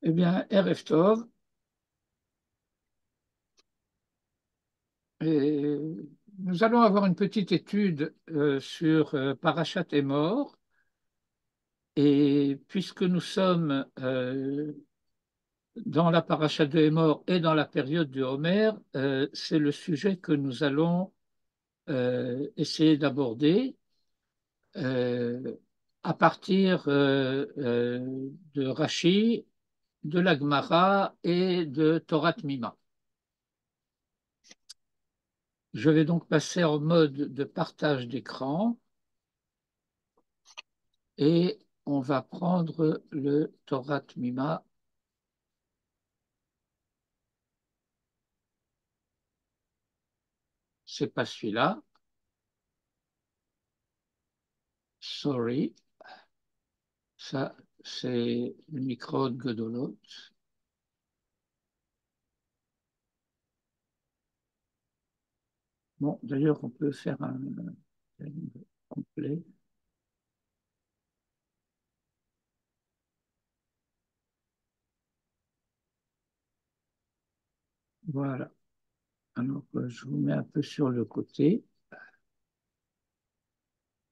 Eh bien, Erev Tov, et nous allons avoir une petite étude sur Parashat Emor. Et puisque nous sommes dans la Parashat de Emor et dans la période du Homer, c'est le sujet que nous allons essayer d'aborder euh, à partir de Rashi, de la Gemara et de Torah Mima. Je vais donc passer en mode de partage d'écran et on va prendre le Torah Mima. C'est pas celui-là. Sorry. Ça, c'est le micro de Godolot. Bon, d'ailleurs, on peut faire un complet. Voilà. Alors, je vous mets un peu sur le côté.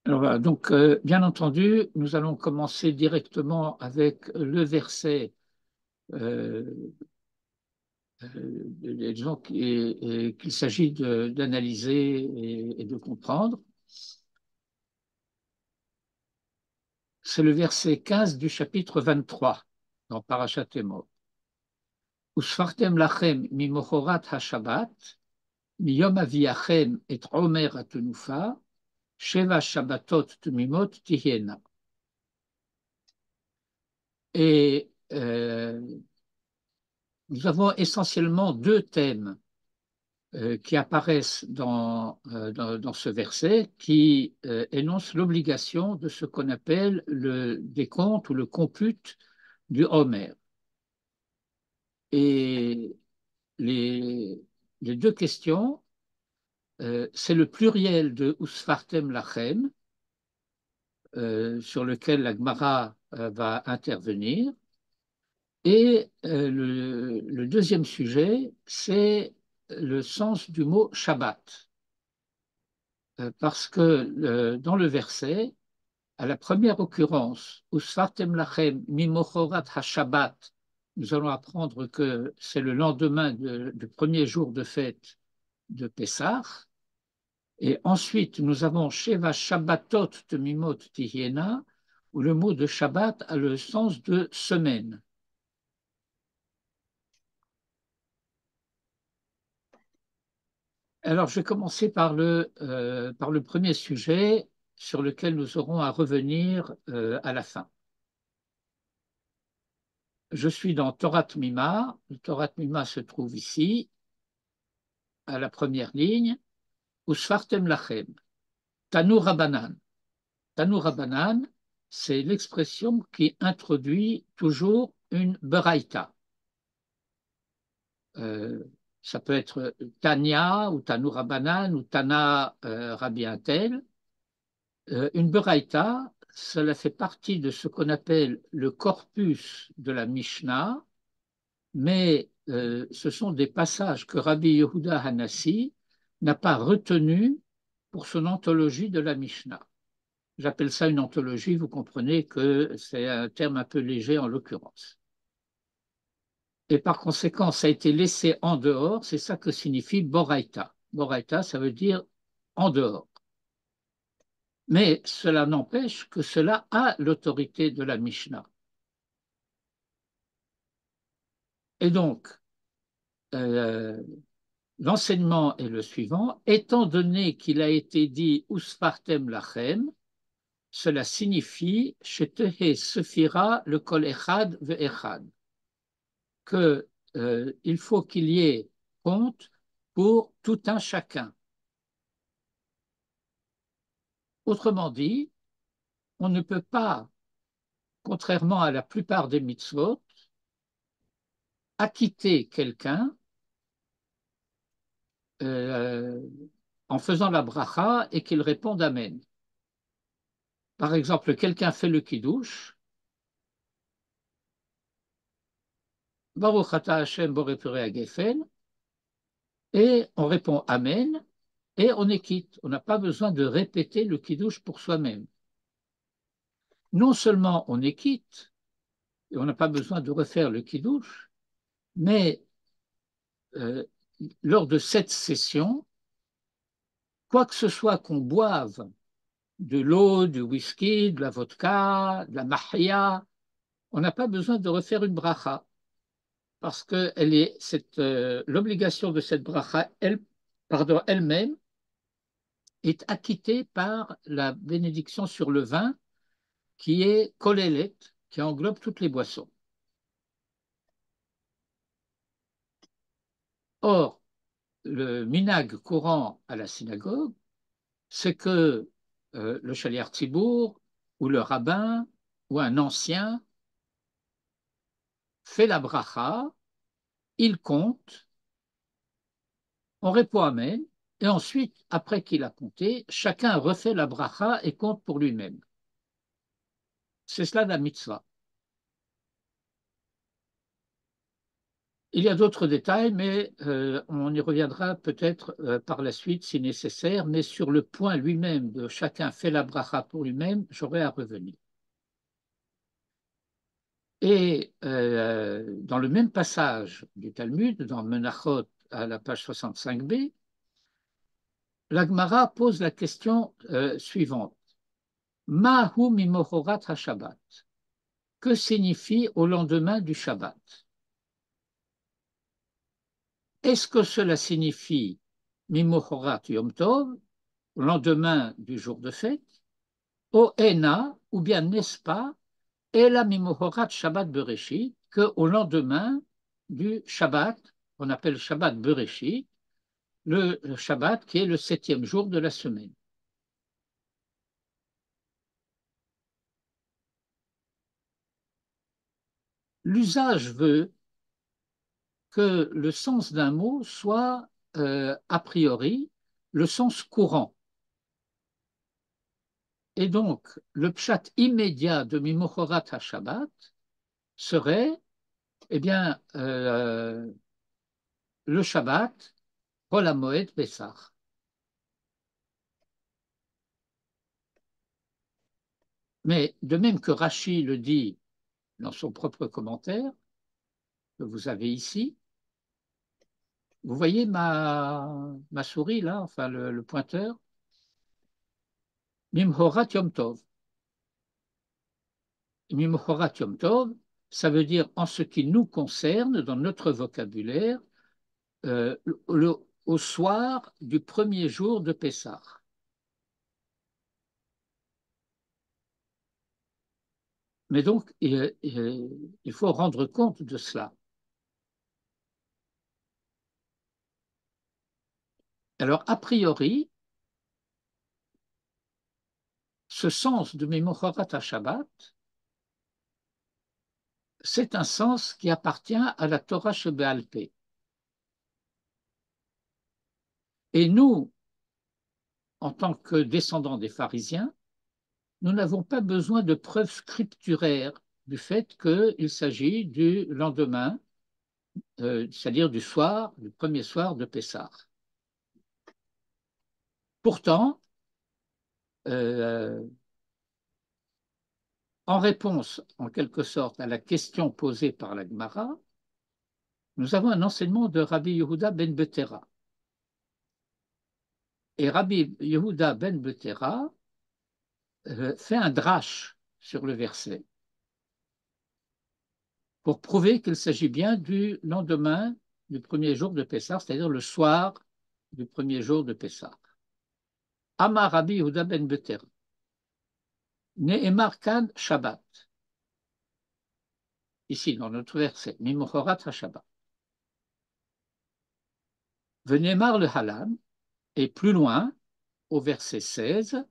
Alors voilà, donc bien entendu, nous allons commencer directement avec le verset, euh, disons qu'il s'agit d'analyser et de comprendre. C'est le verset 15 du chapitre 23 dans Parashat Emor. Usfartem lachem mimochorat hashabat, miyom aviachem et omer atenufa, sheva shabbatot tumimot tihiena. Et nous avons essentiellement deux thèmes qui apparaissent dans ce verset qui énoncent l'obligation de ce qu'on appelle le décompte ou le compute du Homer. Et les, les deux questions, c'est le pluriel de Usfartem Lachem, sur lequel la Gemara va intervenir. Et le deuxième sujet, c'est le sens du mot Shabbat. Parce que dans le verset, à la première occurrence, Usfartem Lachem Mimochorat HaShabbat, nous allons apprendre que c'est le lendemain du premier jour de fête de Pessah. Et ensuite, nous avons Sheva Shabbatot Temimot Tihiena, où le mot de Shabbat a le sens de semaine. Alors, je vais commencer par le premier sujet sur lequel nous aurons à revenir à la fin. Je suis dans Torah Mima. Le Torah Mima se trouve ici, à la première ligne, Usfartem Lachem, Tanu Rabbanan. Tanu Rabbanan, c'est l'expression qui introduit toujours une beraïta. Euh, Ça peut être Tanya ou Tanu Rabbanan ou Tana Rabbi Intel. Une beraïta, cela fait partie de ce qu'on appelle le corpus de la Mishnah, mais ce sont des passages que Rabbi Yehuda Hanassi n'a pas retenus pour son anthologie de la Mishnah. J'appelle ça une anthologie, vous comprenez que c'est un terme un peu léger en l'occurrence. Et par conséquent, ça a été laissé en dehors, c'est ça que signifie Boraïta. Boraïta, ça veut dire en dehors. Mais cela n'empêche que cela a l'autorité de la Mishnah. Et donc, euh, l'enseignement est le suivant. Étant donné qu'il a été dit Usfartem lachem, cela signifie Shetehe sefira le kol echad ve'echad, que il faut qu'il y ait compte pour tout un chacun. Autrement dit, on ne peut pas, contrairement à la plupart des mitzvot, acquitter quelqu'un euh, en faisant la bracha et qu'il réponde Amen. Par exemple, quelqu'un fait le kiddush Baruch ata Hashem boré puré à Geffen, et on répond Amen, et on est quitte. On n'a pas besoin de répéter le kiddush pour soi-même. Non seulement on est quitte, et on n'a pas besoin de refaire le kiddush, mais euh, lors de cette session, quoi que ce soit qu'on boive, de l'eau, du whisky, de la vodka, de la mahia, on n'a pas besoin de refaire une bracha, parce que l'obligation de cette bracha, elle-même, est acquittée par la bénédiction sur le vin, qui est kolélet, qui englobe toutes les boissons. Or, le minag courant à la synagogue, c'est que le shaliach tzibour ou le rabbin ou un ancien fait la bracha, il compte, on répond Amen, et ensuite, après qu'il a compté, chacun refait la bracha et compte pour lui-même. C'est cela la mitzvah. Il y a d'autres détails, mais on y reviendra peut-être par la suite si nécessaire, mais sur le point lui-même de chacun fait la bracha pour lui-même, j'aurai à revenir. Et dans le même passage du Talmud, dans Menachot à la page 65b, la Gemara pose la question suivante. Mahu mimochorat ha-Shabbat. Que signifie au lendemain du Shabbat? Est-ce que cela signifie mimochorat Yom Tov, au lendemain du jour de fête, o ena, ou bien n'est-ce pas, ela mimochorat Shabbat Bereshit, qu'au lendemain du Shabbat, on appelle Shabbat Bereshit, le Shabbat qui est le 7e jour de la semaine. L'usage veut que le sens d'un mot soit a priori le sens courant. Et donc, le pshat immédiat de Mimochorat HaShabbat serait, eh bien, le Shabbat, Chol HaMoed Pessah. Mais de même que Rashi le dit dans son propre commentaire, que vous avez ici, vous voyez ma souris là, enfin le pointeur, Mimhorat Yom Tov. Mimhorat Yom Tov, ça veut dire en ce qui nous concerne, dans notre vocabulaire, au soir du premier jour de Pessah. Mais donc, il faut rendre compte de cela. Alors, a priori, ce sens de Mimochorat HaShabbat, c'est un sens qui appartient à la Torah Sheba'al Peh. Et nous, en tant que descendants des pharisiens, nous n'avons pas besoin de preuves scripturaires du fait qu'il s'agit du lendemain, c'est-à-dire du soir, du premier soir de Pessah. Pourtant, en réponse, en quelque sorte, à la question posée par la Gemara, nous avons un enseignement de Rabbi Yehuda ben Betera. Et Rabbi Yehuda ben Betera fait un drash sur le verset pour prouver qu'il s'agit bien du lendemain du premier jour de Pessah, c'est-à-dire le soir du premier jour de Pessah. Amar Rabbi Yehuda ben Betera. Ne'emar kan Shabbat. Ici, dans notre verset, Mimochorat HaShabbat. Ve'ne'emar le Halan, et plus loin, au verset 16,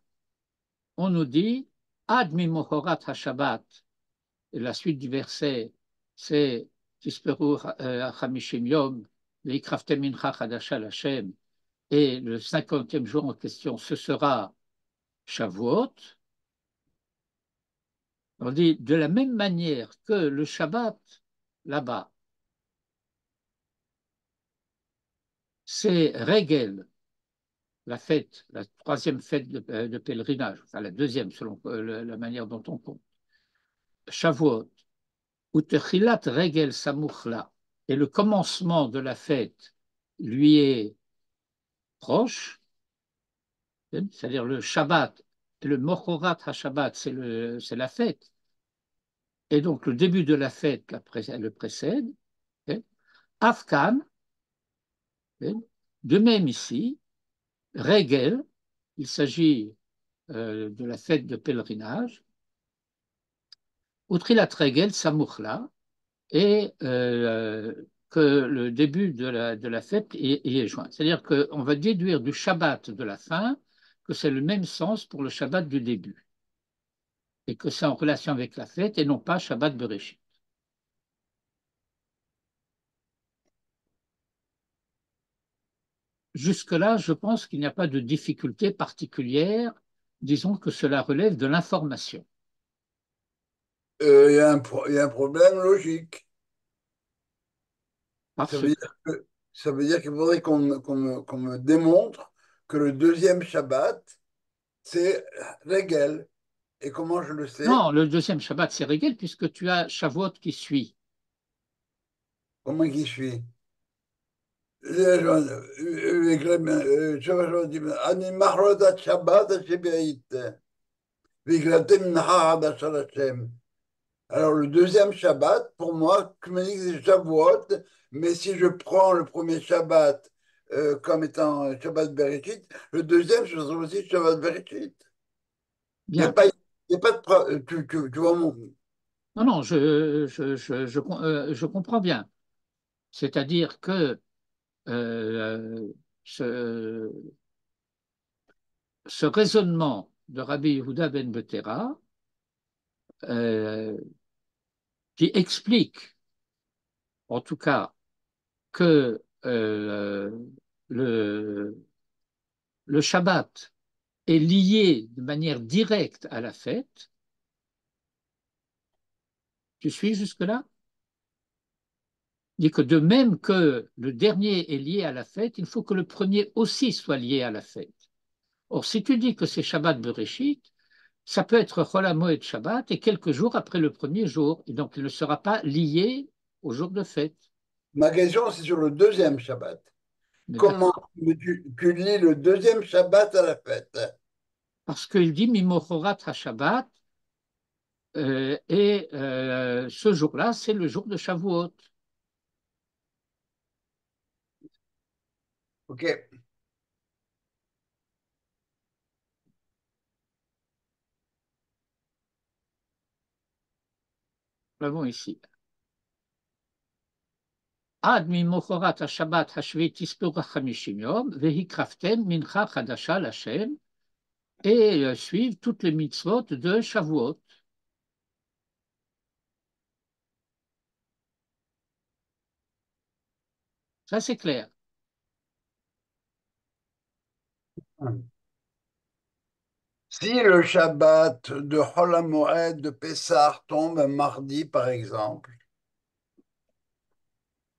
on nous dit Ad mimochorat HaShabbat, et la suite du verset, c'est Tisperu Chamishim Yom, Veikraftem Mincha Chadasha Lashem, et le 50e jour en question, ce sera Shavuot. On dit de la même manière que le Shabbat, là-bas, c'est Regel, la fête, la troisième fête de pèlerinage, enfin la deuxième selon la manière dont on compte. Shavuot, Utechilat Regel Samuchla, et le commencement de la fête lui est proche, c'est-à-dire le Shabbat, et le Mochorat HaShabbat, c'est la fête, et donc le début de la fête le précède. Afkan, de même ici, Regel, il s'agit de la fête de pèlerinage, Utrilat Regel Samuchla, et que le début de la fête y est joint. C'est-à-dire qu'on va déduire du Shabbat de la fin que c'est le même sens pour le Shabbat du début, et que c'est en relation avec la fête et non pas Shabbat Bereshit. Jusque-là, je pense qu'il n'y a pas de difficulté particulière, disons que cela relève de l'information. Il y a un problème logique. Ça Parce veut que, dire ça veut dire qu'il faudrait qu'on me démontre que le deuxième Shabbat, c'est Régel. Et comment je le sais? non, le deuxième Shabbat, c'est Régel, puisque tu as Shavuot qui suit. Comment qui suis? אני מחרדת שבת השביעית, והגלתם מנחה חדשה לשם. Alors, le deuxième Shabbat, pour moi, je me dis que c'est Shavuot, mais si je prends le premier Shabbat comme étant Shabbat Bereshit, le deuxième, ce sera aussi Shabbat Bereshit. Il n'y a Bien. pas, il y a pas de. Tu vois mon. Non, non, je comprends bien. C'est-à-dire que euh, ce, ce raisonnement de Rabbi Yehuda ben Betera, euh, qui explique, en tout cas, que le, le Shabbat est lié de manière directe à la fête, tu suis jusque-là? Dit que de même que le dernier est lié à la fête, il faut que le premier aussi soit lié à la fête. Or, si tu dis que c'est Shabbat Bereshit, ça peut être Chol HaMoed Shabbat et quelques jours après le premier jour, et donc il ne sera pas lié au jour de fête. Ma question, c'est sur le deuxième Shabbat. Mais Comment d'accord, tu lis le deuxième Shabbat à la fête? parce qu'il dit Mimochorat HaShabbat, et ce jour-là, c'est le jour de Shavuot. Ok. Nous l'avons ici. Ad mimochorat HaShabbat hashvit tispur chamishim yom, vehikraftem mincha chadasha l'Hashem, et suivent toutes les mitzvot de Shavuot. Ça, c'est clair. Si le Shabbat de Chol HaMoed de Pessah tombe un mardi, par exemple,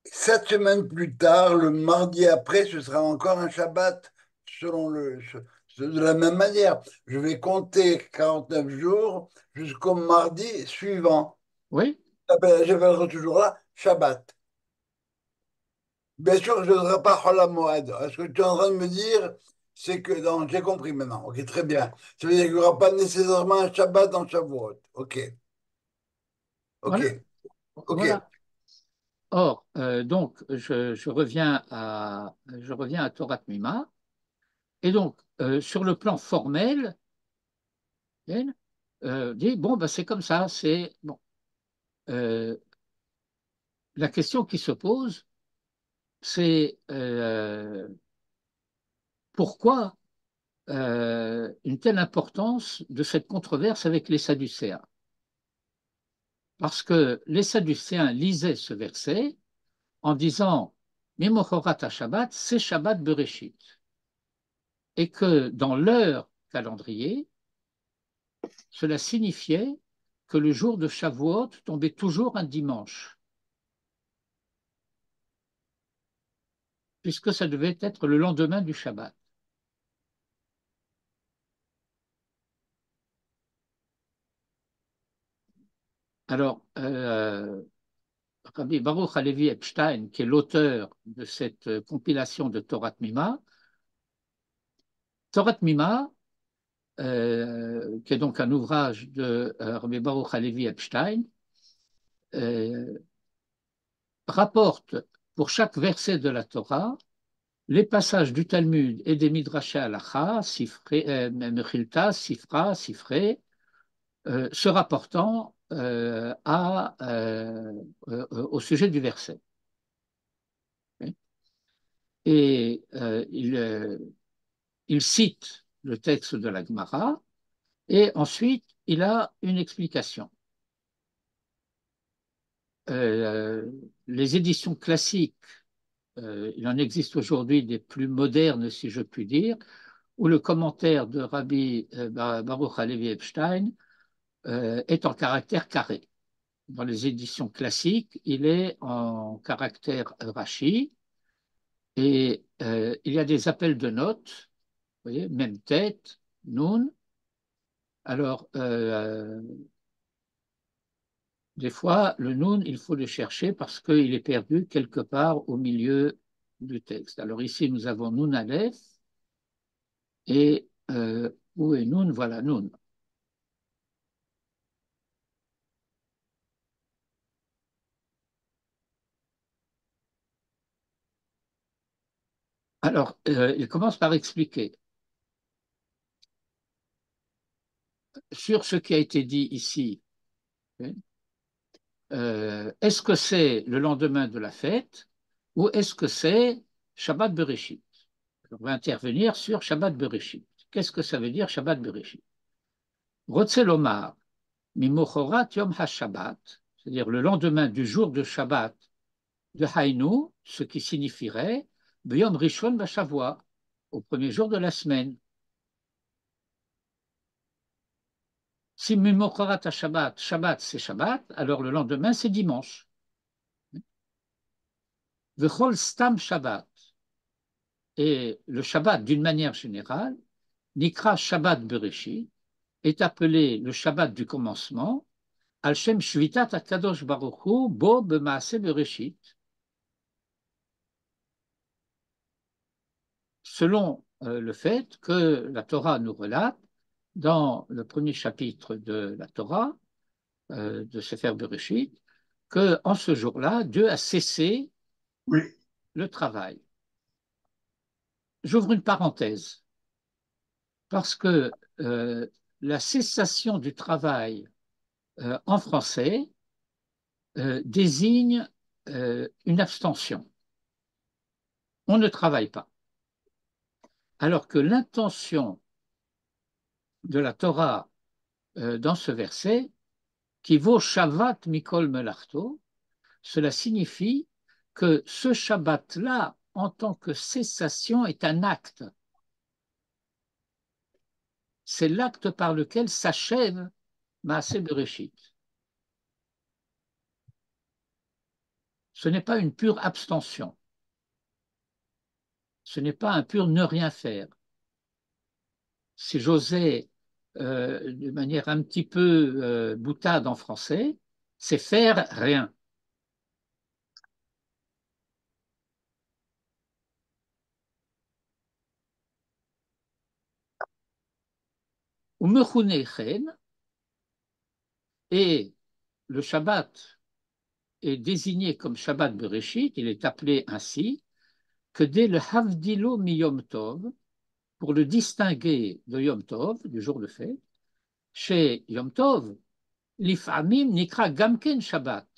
7 semaines plus tard, le mardi après, ce sera encore un Shabbat, selon de la même manière. Je vais compter 49 jours jusqu'au mardi suivant. Oui, J'appellerai toujours là Shabbat. Bien sûr, je ne serai pas Chol HaMoed. Ce que tu es en train de me dire, c'est que... Non, j'ai compris maintenant. Ok, très bien. Ça veut dire qu'il n'y aura pas nécessairement un Shabbat dans Shavuot. Ok, ok, voilà. ok. Voilà. Or, donc, je reviens à Torah Mima. Et donc, sur le plan formel, elle dit, bon, ben, c'est comme ça, c'est bon. Euh, la question qui se pose, c'est pourquoi une telle importance de cette controverse avec les Sadducéens? Parce que les Sadducéens lisaient ce verset en disant, Mimochorat Shabbat, c'est Shabbat Bereshit. Et que dans leur calendrier, cela signifiait que le jour de Shavuot tombait toujours un dimanche. puisque ça devait être le lendemain du Shabbat. Alors, Rabbi Baruch Halevi Epstein, qui est l'auteur de cette compilation de Torah Mima, Torah Mima, qui est donc un ouvrage de Rabbi Baruch Halevi Epstein, euh, rapporte pour chaque verset de la Torah les passages du Talmud et des Midrashé Halacha, Mechilta, Sifra, Sifré, se rapportant au sujet du verset. Et il cite le texte de la Gemara et ensuite il a une explication. Les éditions classiques, il en existe aujourd'hui des plus modernes, si je puis dire, où le commentaire de Rabbi Baruch Halevi Epstein est en caractère carré. Dans les éditions classiques, il est en caractère Rashi et il y a des appels de notes, vous voyez, même tête, noun. Alors, des fois, le noun, il faut le chercher parce qu'il est perdu quelque part au milieu du texte. Alors ici, nous avons noun aleph et où est noun? Voilà, noun. Alors, il commence par expliquer sur ce qui a été dit ici. Est-ce que c'est le lendemain de la fête ou est-ce que c'est Shabbat Bereshit? On va intervenir sur Shabbat Bereshit. Qu'est-ce que ça veut dire Shabbat Bereshit? Rotze lomar, mimochorat yom ha-Shabbat, c'est-à-dire le lendemain du jour de Shabbat de Hainu, ce qui signifierait B'yom Rishon Bashavua, au premier jour de la semaine. Si mimochorat ha-Shabbat, Shabbat c'est Shabbat, alors le lendemain c'est dimanche. V'chol stam Shabbat. Et le Shabbat, d'une manière générale, Nikra Shabbat Bereshit, est appelé le Shabbat du commencement, Al Shem Shvitat HaKadosh Baruch Hu Bo B'Maaseh Bereshit, selon le fait que la Torah nous relate dans le premier chapitre de la Torah, de Sefer Bereshit, qu'en ce jour-là, Dieu a cessé Oui. le travail. J'ouvre une parenthèse, parce que la cessation du travail en français désigne une abstention. On ne travaille pas. Alors que l'intention de la Torah dans ce verset, qui vaut Shabbat Mikol Melachto, cela signifie que ce Shabbat-là, en tant que cessation, est un acte. C'est l'acte par lequel s'achève Maaseh Bereshit. Ce n'est pas une pure abstention. Ce n'est pas un pur ne rien faire. Si j'osais, de manière un petit peu boutade en français, c'est faire rien. Ou mechouné chen, et le Shabbat est désigné comme Shabbat Bereshit, il est appelé ainsi, que dès le Havdilo mi Yom Tov, pour le distinguer de Yom Tov, du jour de fête, chez Yom Tov, l'ifamim nikra gamken Shabbat,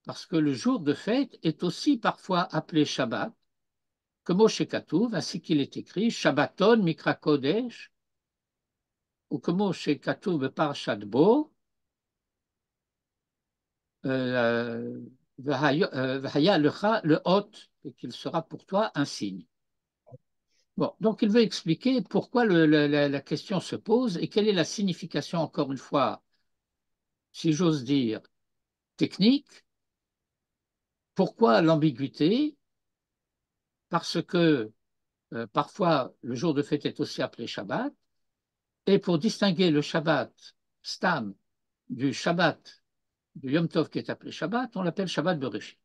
parce que le jour de fête est aussi parfois appelé Shabbat, comme au Shekatouv, ainsi qu'il est écrit, Shabbaton mikra kodesh, ou comme au Shekatouv Parashat Bo, Vahaya lecha le hot, et qu'il sera pour toi un signe. Bon, donc il veut expliquer pourquoi la question se pose et quelle est la signification, encore une fois, si j'ose dire, technique Pourquoi l'ambiguïté? Parce que parfois le jour de fête est aussi appelé Shabbat, et pour distinguer le Shabbat Stam du Shabbat du Yom Tov qui est appelé Shabbat, on l'appelle Shabbat Bereshit.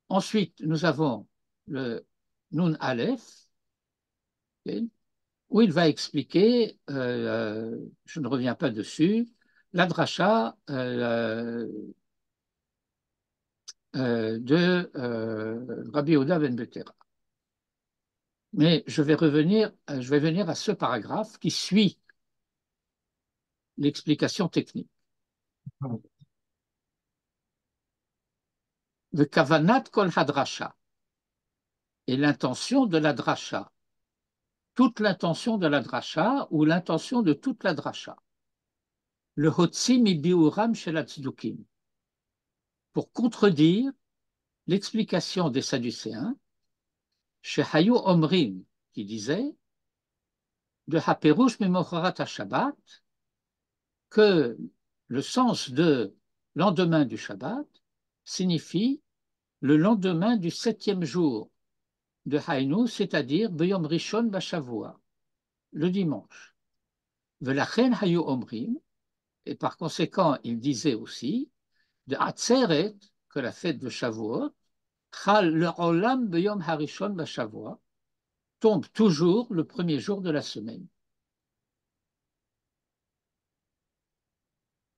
Ensuite, nous avons le Nun Aleph, où il va expliquer, je ne reviens pas dessus, la dracha de Rabbi Yehuda ben Betera. Mais je vais venir à ce paragraphe qui suit l'explication technique. Le kavanat kol hadrasha et l'intention de la dracha, toute l'intention de la dracha ou l'intention de toute la dracha. Le hotzi mi biuram shel hatzdukim, pour contredire l'explication des Sadducéens, chez Hayu Omrim, qui disait de Haperush Mimocharat HaShabbat, que le sens de lendemain du Shabbat signifie le lendemain du 7e jour de Hainu, c'est-à-dire Beyom Rishon Bashavua, le dimanche. Velachen Hayu Omrim, et par conséquent, il disait aussi de Atzeret, que la fête de Shavuot, Chal le Olam Beyom Harishon Bashavua, tombe toujours le premier jour de la semaine.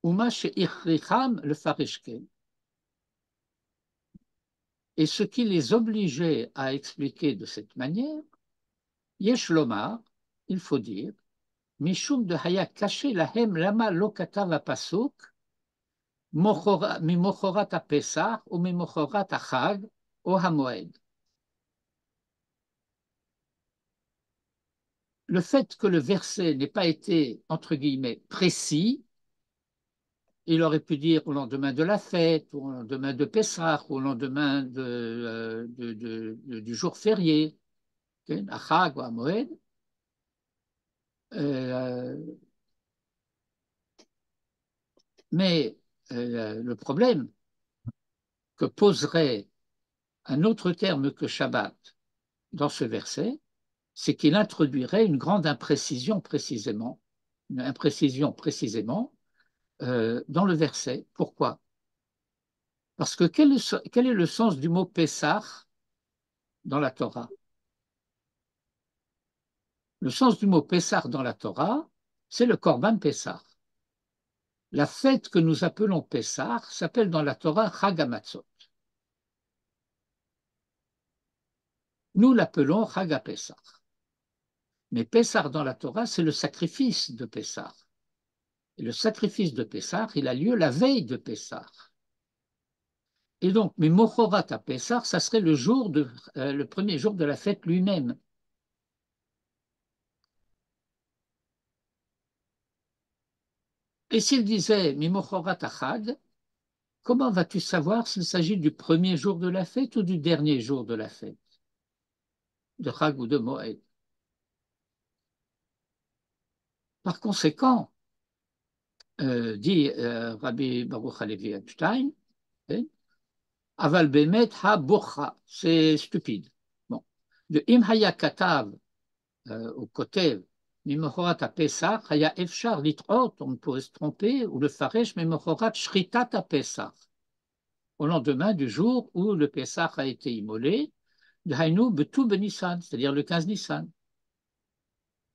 Uma she'ichricham le farishken. Et ce qui les obligeait à expliquer de cette manière, yesh lomar, il faut dire, mishum de haya caché lahem lama lo katav pasuk, mimochorat ha-pesach ou mimochorat ha-chag ou ha-moed. Le fait que le verset n'ait pas été, entre guillemets, précis, il aurait pu dire au lendemain de la fête, ou au lendemain de Pessah, ou au lendemain du jour férié, à Chag ou à Moed. Mais le problème que poserait un autre terme que Shabbat dans ce verset, c'est qu'il introduirait une grande imprécision précisément, dans le verset. Pourquoi? Parce que quel est le sens du mot Pessah dans la Torah? Le sens du mot Pessah dans la Torah, c'est le Korban Pessah. La fête que nous appelons Pessah s'appelle dans la Torah Chag HaMatzot. Nous l'appelons Chag HaPessah. Mais Pessah dans la Torah, c'est le sacrifice de Pessah. Et le sacrifice de Pessah, il a lieu la veille de Pessah. Et donc, mais Mochorat à Pessah, ça serait le premier jour de la fête lui-même. Et s'il disait Mimochorat Achad, comment vas-tu savoir s'il s'agit du premier jour de la fête ou du dernier jour de la fête, de Chag ou de Moed? Par conséquent, dit Rabbi Baruch Halevi Epstein, Aval Bemet Ha Bocha, c'est stupide. Bon. De Im Haya Katav, au Kotev, Mimochorat à Pesach, Haya Efshar Litrot, on pourrait se tromper, ou le Faresh, Mimochorat Shritat à Pesach, au lendemain du jour où le Pesach a été immolé, de Hainu Betou Benissan, c'est-à-dire le 15 Nissan.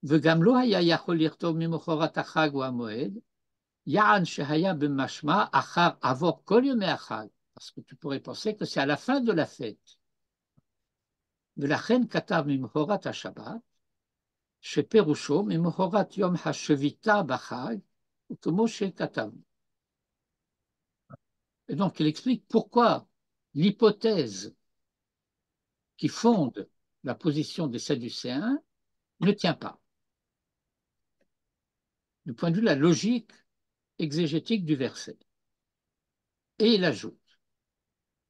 Vegamlo Haya Yachol Lirtov Mimochorat Achag ou Amoed, Ya'an Shehaya Bemashma Achar Avor Kol Yomei Achag. Parce que tu pourrais penser que c'est à la fin de la fête. De la reine Katav Mimochorat HaShabbat, chez Perusho, Mimochorat Yom HaShevita Bachag, ou comme chez Katav. Et donc il explique pourquoi l'hypothèse qui fonde la position des Sadducéens ne tient pas. Du point de vue de la logique exégétique du verset. Et il ajoute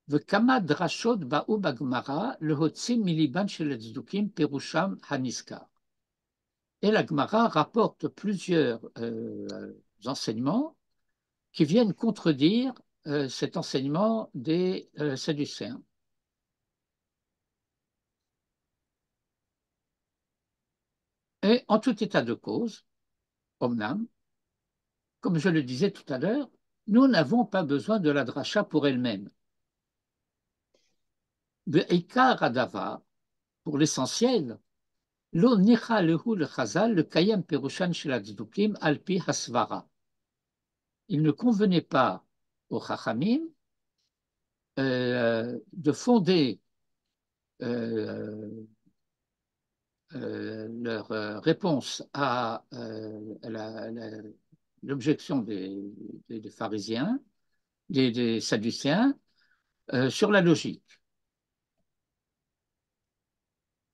V'kama drashot ba'u b'agmara lehotzim miliban shel tzdukim perusham haniskar. Et la Gemara rapporte plusieurs enseignements qui viennent contredire cet enseignement des Sadducéens. Et en tout état de cause, Omnam, comme je le disais tout à l'heure, nous n'avons pas besoin de la dracha pour elle-même. Be'ikar Adava, pour l'essentiel, lo nicha lehu le chazal le kayem perushan shel tzdukim alpi hasvara. Il ne convenait pas aux chachamim de fonder leur réponse à l'objection des pharisiens, des sadducéens, sur la logique.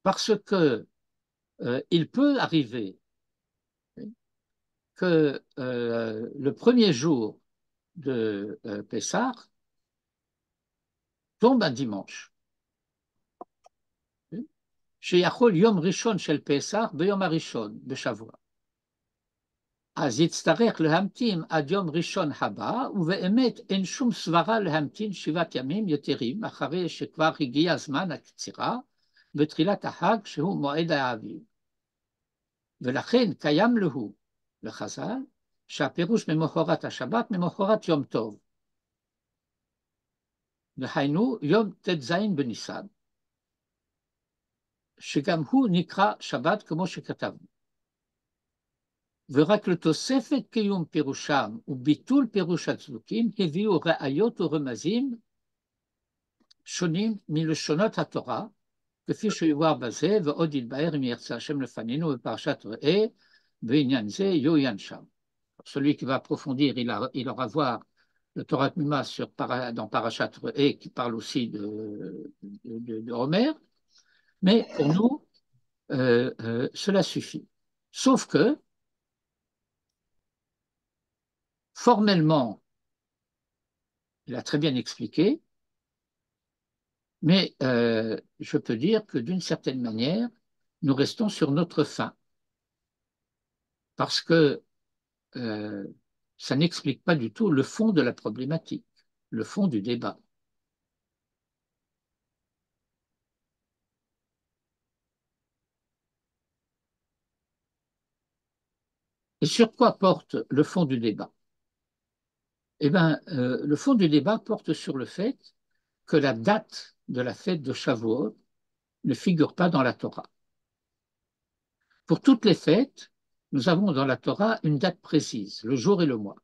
Parce que il peut arriver que le premier jour de Pessah tombe un dimanche. שיכול יום ראשון של פסח ביום הראשון בשבוע. אז יצטרך להמתין עד יום ראשון הבא, ובאמת אין שום סברה להמתין 7 ימים יתרים, אחרי שכבר הגיע הזמן הקצירה, בתחילת החג שהוא מועד האביב. ולכן קיים לו, לחז"ל, שהפירוש ממחרת השבת, ממחרת יום טוב. דהיינו, יום ט"ז בניסן. שגם הוא נקרא שבת כמו שכתבנו. ורק לתוספת קיום פירושם וביטול פירוש הצדוקים הביאו ראיות ורמזים שונים מלשונות התורה, כפי שיובהר בזה, ועוד יתבהר אם ירצה השם לפנינו בפרשת ראה, בעניין זה יעוין שם. Celui qui va approfondir, il aura voir le Torah Mima dans Parashat Re'eh, qui parle aussi de Homer. Mais pour nous, cela suffit. Sauf que, formellement, il a très bien expliqué, mais je peux dire que d'une certaine manière, nous restons sur notre faim. Parce que ça n'explique pas du tout le fond de la problématique, le fond du débat. Et sur quoi porte le fond du débat? Eh bien, le fond du débat porte sur le fait que la date de la fête de Shavuot ne figure pas dans la Torah. Pour toutes les fêtes, nous avons dans la Torah une date précise, le jour et le mois,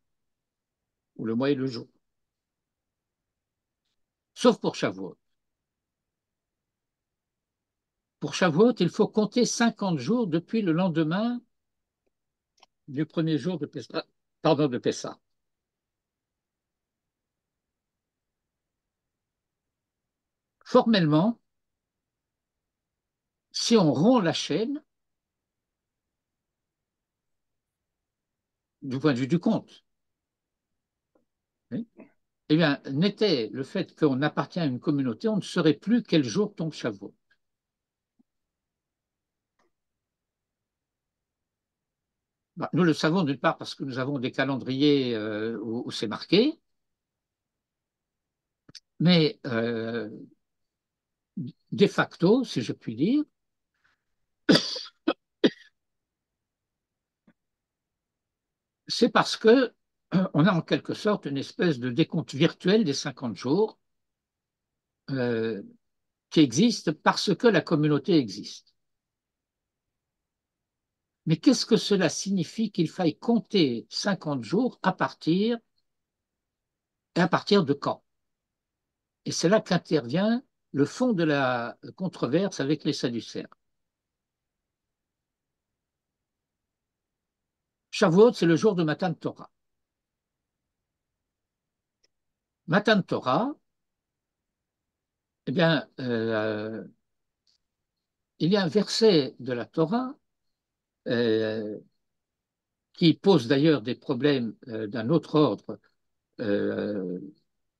ou le mois et le jour. Sauf pour Shavuot. Pour Shavuot, il faut compter 50 jours depuis le lendemain du premier jour de Pessah. Formellement, si on rompt la chaîne, du point de vue du compte, eh bien, n'était le fait qu'on appartient à une communauté, on ne saurait plus quel jour tombe Shavuot. Nous le savons d'une part parce que nous avons des calendriers où c'est marqué, mais de facto, si je puis dire, c'est parce que on a en quelque sorte une espèce de décompte virtuel des 50 jours qui existe parce que la communauté existe. Mais qu'est-ce que cela signifie qu'il faille compter 50 jours à partir de quand? Et c'est là qu'intervient le fond de la controverse avec les Sadducéens. Shavuot, c'est le jour de Matan Torah. Matan Torah, eh bien, il y a un verset de la Torah qui pose d'ailleurs des problèmes d'un autre ordre,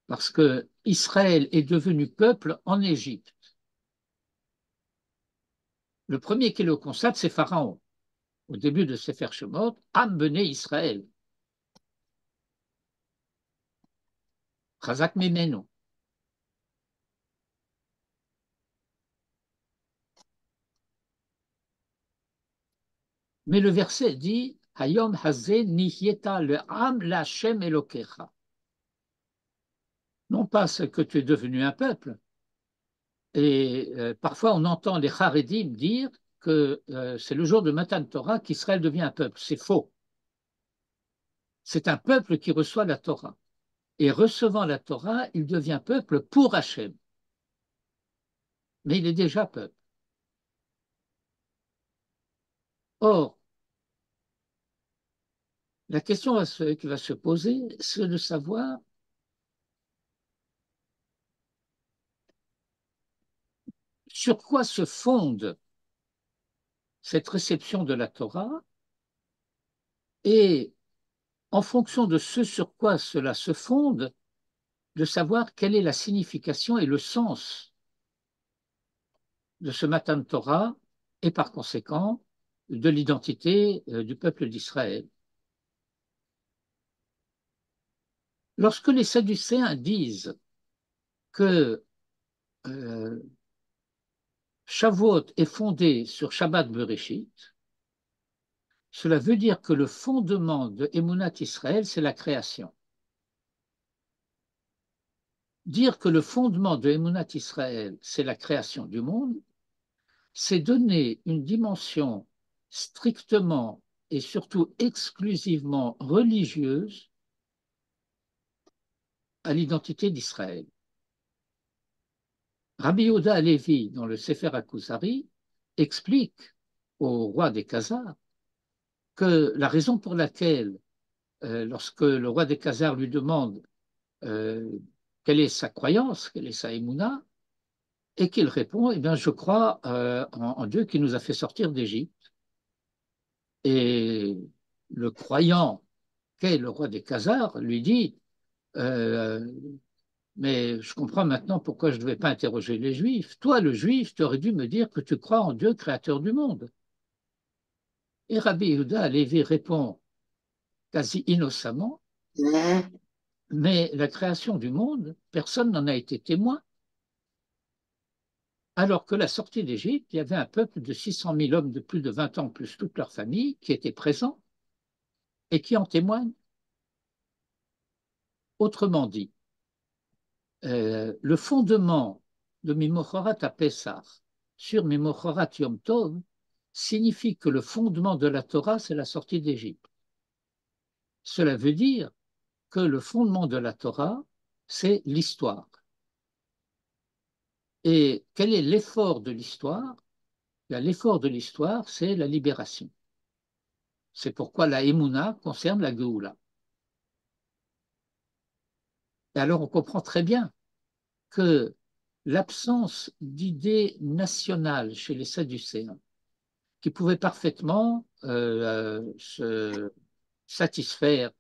parce que Israël est devenu peuple en Égypte. Le premier qui le constate, c'est Pharaon. Au début de Sefer Shemot, Am bené Israël. Chazak Mimenu. Mais le verset dit Hayom Hazeh Nihyeta le Am Lachem Elokecha. Non pas ce que tu es devenu un peuple. Et parfois, on entend les Haredim dire que c'est le jour de Matan Torah qu'Israël devient un peuple. C'est faux. C'est un peuple qui reçoit la Torah. Et recevant la Torah, il devient peuple pour Hachem. Mais il est déjà peuple. Or, la question qui va se poser, c'est de savoir sur quoi se fonde cette réception de la Torah et en fonction de ce sur quoi cela se fonde, de savoir quelle est la signification et le sens de ce Matan Torah et par conséquent de l'identité du peuple d'Israël. Lorsque les Sadducéens disent que Shavuot est fondé sur Shabbat Bereshit, cela veut dire que le fondement de Emunat Israël, c'est la création. Dire que le fondement de Emunat Israël, c'est la création du monde, c'est donner une dimension strictement et surtout exclusivement religieuse à l'identité d'Israël. Rabbi Yehuda Halevi, dans le Sefer HaKuzari, explique au roi des Khazars que la raison pour laquelle, lorsque le roi des Khazars lui demande quelle est sa croyance, quelle est sa émouna, et qu'il répond, eh bien, je crois en Dieu qui nous a fait sortir d'Égypte. Et le croyant qu'est le roi des Khazars lui dit, mais je comprends maintenant pourquoi je ne devais pas interroger les Juifs. Toi, le Juif, tu aurais dû me dire que tu crois en Dieu créateur du monde. Et Rabbi Yehuda Halevi répond quasi innocemment, mais la création du monde, personne n'en a été témoin. Alors que la sortie d'Égypte, il y avait un peuple de 600 000 hommes de plus de 20 ans, plus toute leur famille, qui étaient présents et qui en témoignent. Autrement dit, le fondement de Mimochorat à Pessah sur Mimochorat Yom Tov signifie que le fondement de la Torah, c'est la sortie d'Égypte. Cela veut dire que le fondement de la Torah, c'est l'histoire. Et quel est l'effort de l'histoire? L'effort de l'histoire, c'est la libération. C'est pourquoi la Emouna concerne la Géoula. Et alors on comprend très bien que l'absence d'idées nationales chez les Sadducéens, qui pouvaient parfaitement se satisfaire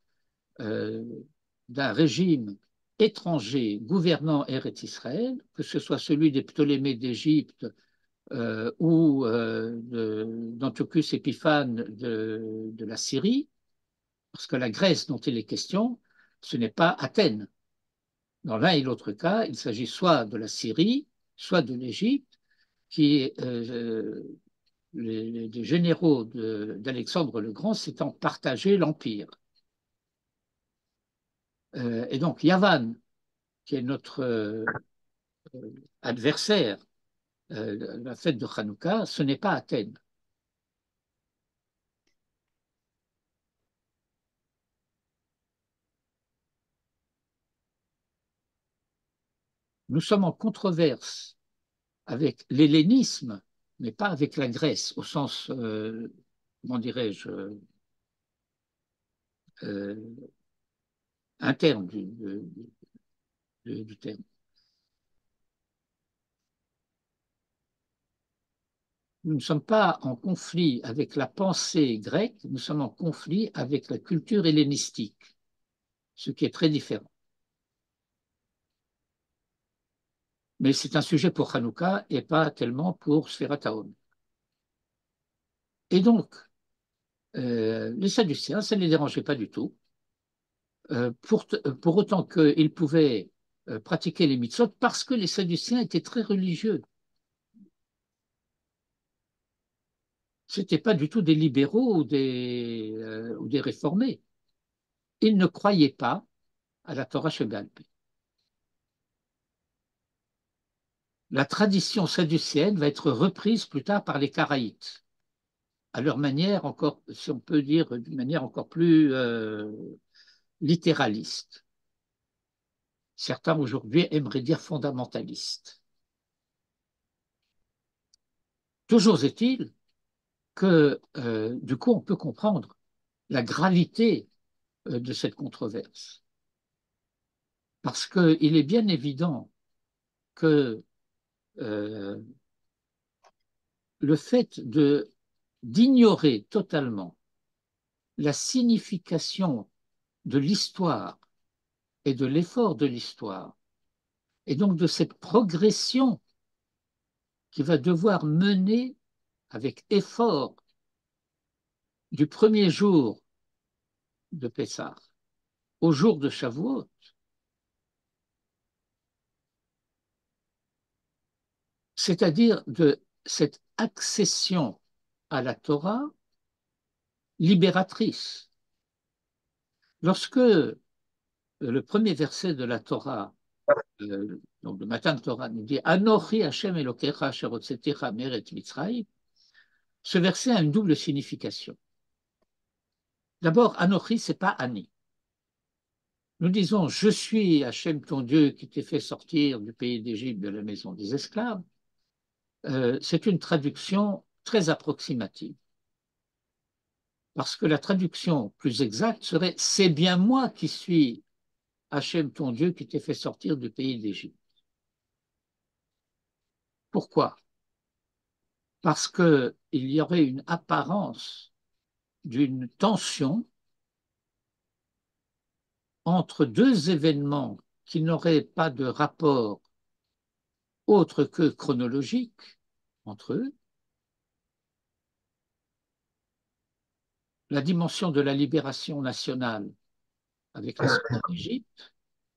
d'un régime étranger gouvernant Eretz Israël, que ce soit celui des Ptolémées d'Égypte ou d'Antiochus Épiphane de la Syrie, parce que la Grèce dont il est question, ce n'est pas Athènes. Dans l'un et l'autre cas, il s'agit soit de la Syrie, soit de l'Égypte, qui les généraux d'Alexandre le Grand s'étant partagé l'empire. Et donc Yavan, qui est notre adversaire, la fête de Hanouka, ce n'est pas Athènes. Nous sommes en controverse avec l'hellénisme, mais pas avec la Grèce, au sens, comment dirais-je, interne du terme. Nous ne sommes pas en conflit avec la pensée grecque, nous sommes en conflit avec la culture hellénistique, ce qui est très différent. Mais c'est un sujet pour Hanouka et pas tellement pour Sfirat HaHom. Et donc, les Sadducéens, ça ne les dérangeait pas du tout, pour autant qu'ils pouvaient pratiquer les mitzvot parce que les Sadducéens étaient très religieux. Ce n'étaient pas du tout des libéraux ou des réformés. Ils ne croyaient pas à la Torah Sheba'al Peh. La tradition sadducéenne va être reprise plus tard par les Karaïtes, à leur manière encore, si on peut dire, d'une manière encore plus littéraliste. Certains aujourd'hui aimeraient dire fondamentaliste. Toujours est-il que du coup on peut comprendre la gravité de cette controverse. Parce qu'il est bien évident que euh, le fait d'ignorer totalement la signification de l'histoire et de l'effort de l'histoire, et donc de cette progression qui va devoir mener avec effort du premier jour de Pessah au jour de Shavuot, c'est-à-dire de cette accession à la Torah libératrice. Lorsque le premier verset de la Torah, donc le Matan Torah, nous dit Anochi Hashem Elokecha asher hotzetecha me'eretz Mitzrayim, ce verset a une double signification. D'abord, Anochi, ce n'est pas Ani. Nous disons je suis Hashem ton Dieu qui t'ai fait sortir du pays d'Égypte de la maison des esclaves. C'est une traduction très approximative. Parce que la traduction plus exacte serait c'est bien moi qui suis Hachem ton Dieu qui t'ai fait sortir du pays d'Égypte. Pourquoi? Parce qu'il y aurait une apparence d'une tension entre deux événements qui n'auraient pas de rapport autre que chronologique entre eux. La dimension de la libération nationale avec la sortie d'Égypte,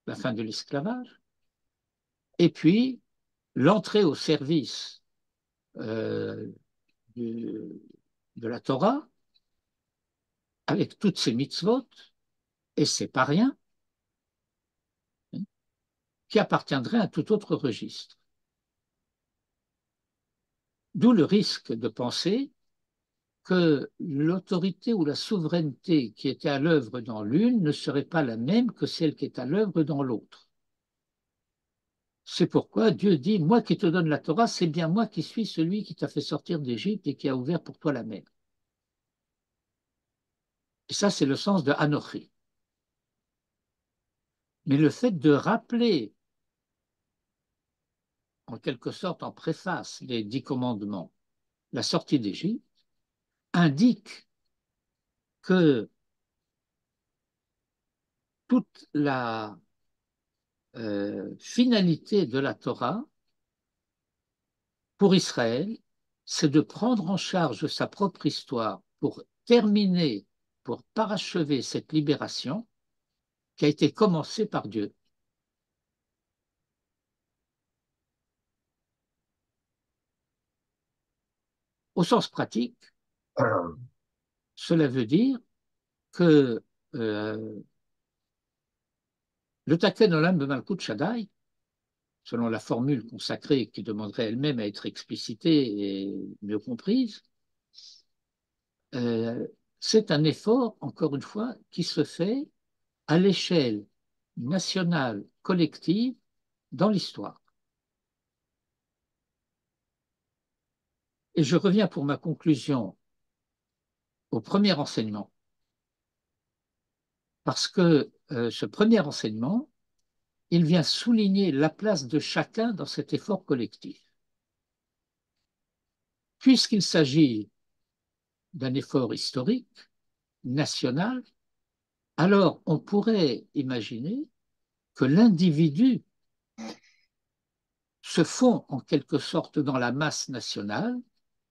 la fin de l'esclavage, et puis l'entrée au service euh, de la Torah, avec toutes ses mitzvot, et c'est pas rien, hein, qui appartiendrait à tout autre registre. D'où le risque de penser que l'autorité ou la souveraineté qui était à l'œuvre dans l'une ne serait pas la même que celle qui est à l'œuvre dans l'autre. C'est pourquoi Dieu dit, moi qui te donne la Torah, c'est bien moi qui suis celui qui t'a fait sortir d'Égypte et qui a ouvert pour toi la mer. Et ça, c'est le sens de Anochi. Mais le fait de rappeler, en quelque sorte en préface, les 10 commandements, la sortie d'Égypte, indique que toute la finalité de la Torah pour Israël, c'est de prendre en charge sa propre histoire pour terminer, pour parachever cette libération qui a été commencée par Dieu. Au sens pratique, cela veut dire que le Taken Olam de Malkut Shaddai, selon la formule consacrée qui demanderait elle-même à être explicitée et mieux comprise, c'est un effort, encore une fois, qui se fait à l'échelle nationale, collective, dans l'histoire. Et je reviens pour ma conclusion au premier enseignement, parce que ce premier enseignement, il vient souligner la place de chacun dans cet effort collectif. Puisqu'il s'agit d'un effort historique, national, alors on pourrait imaginer que l'individu se fond en quelque sorte dans la masse nationale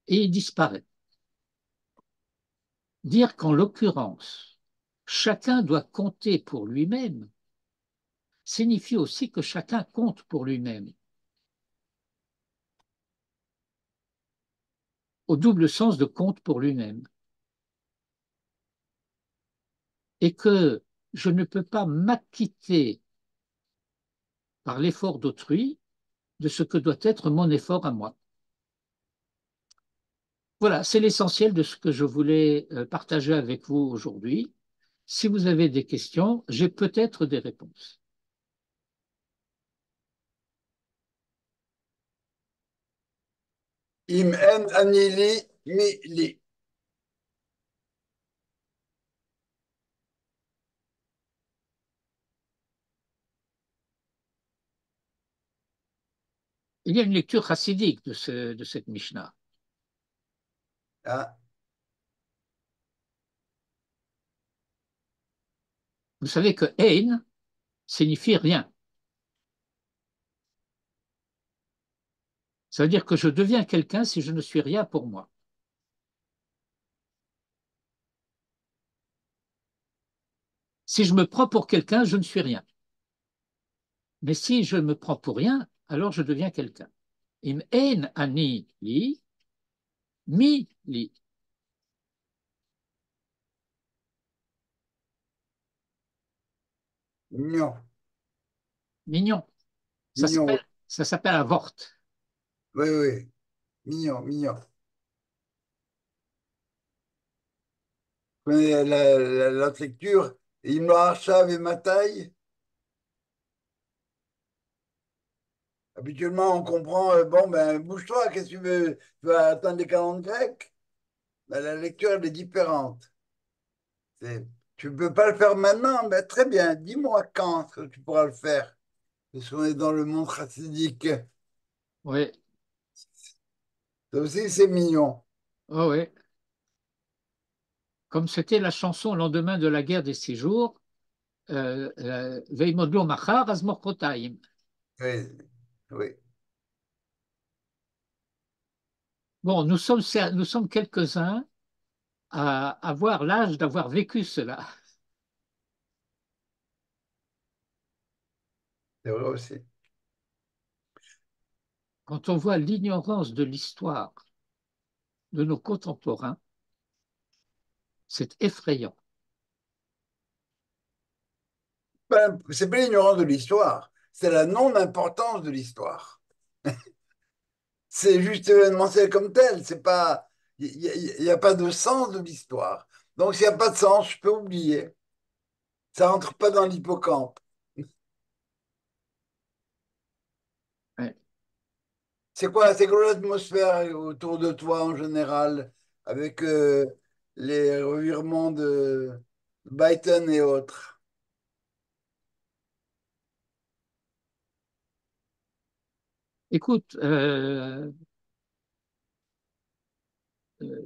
et il disparaît. Dire qu'en l'occurrence, chacun doit compter pour lui-même, signifie aussi que chacun compte pour lui-même, au double sens de compte pour lui-même, et que je ne peux pas m'acquitter par l'effort d'autrui de ce que doit être mon effort à moi. Voilà, c'est l'essentiel de ce que je voulais partager avec vous aujourd'hui. Si vous avez des questions, j'ai peut-être des réponses. Im en anili mi li. Il y a une lecture chassidique de cette Mishnah. Ah, Vous savez que Ein signifie rien. Ça veut dire que je deviens quelqu'un si je ne suis rien pour moi. Si je me prends pour quelqu'un, je ne suis rien. Mais si je me prends pour rien, alors je deviens quelqu'un. Im ein ani li, mi li. mignon. Mignon. Mignon, oui. Ça s'appelle un vort. Oui, oui. Mignon, mignon. Vous connaissez la lecture, Im Rachav et ma taille. Habituellement, on comprend, bon, ben, bouge-toi, qu'est-ce que tu veux? Tu vas attendre les calendes grecques? Ben, la lecture, elle est différente. Tu ne peux pas le faire maintenant, mais très bien, dis-moi quand que tu pourras le faire. Parce qu'on est dans le monde chassidique. Oui, Ça aussi, c'est mignon. oh, oui. Comme c'était la chanson au lendemain de la guerre des 6 jours, Veimodlo machar az morkotaim. Oui, oui. Bon, nous sommes quelques-uns à avoir l'âge d'avoir vécu cela. C'est vrai aussi. Quand on voit l'ignorance de l'histoire de nos contemporains, c'est effrayant. Ben, c'est pas l'ignorance de l'histoire, c'est la non-importance de l'histoire. C'est juste événementiel comme tel, c'est pas, il y a pas de sens de l'histoire. Donc, s'il n'y a pas de sens, je peux oublier. Ça rentre pas dans l'hippocampe. Ouais. C'est quoi l'atmosphère autour de toi en général, avec les revirements de Biden et autres? Écoute,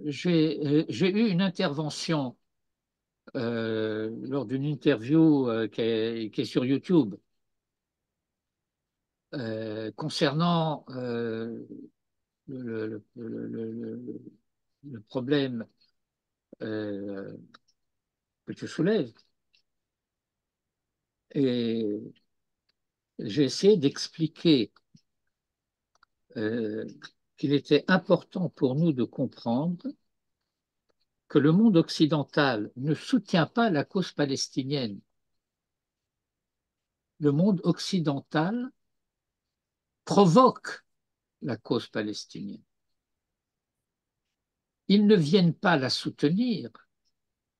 j'ai eu une intervention lors d'une interview qui est sur YouTube concernant le problème euh, que tu soulèves. Et j'ai essayé d'expliquer euh, qu'il était important pour nous de comprendre que le monde occidental ne soutient pas la cause palestinienne. Le monde occidental provoque la cause palestinienne. Ils ne viennent pas la soutenir,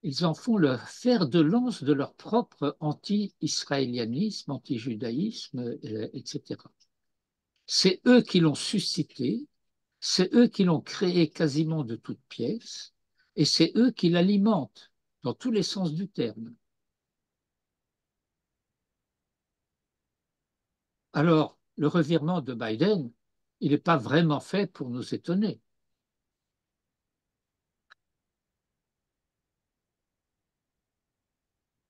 ils en font le fer de lance de leur propre anti-israélianisme, anti-judaïsme, etc. C'est eux qui l'ont suscité, c'est eux qui l'ont créé quasiment de toutes pièces, et c'est eux qui l'alimentent dans tous les sens du terme. Alors, le revirement de Biden, il n'est pas vraiment fait pour nous étonner.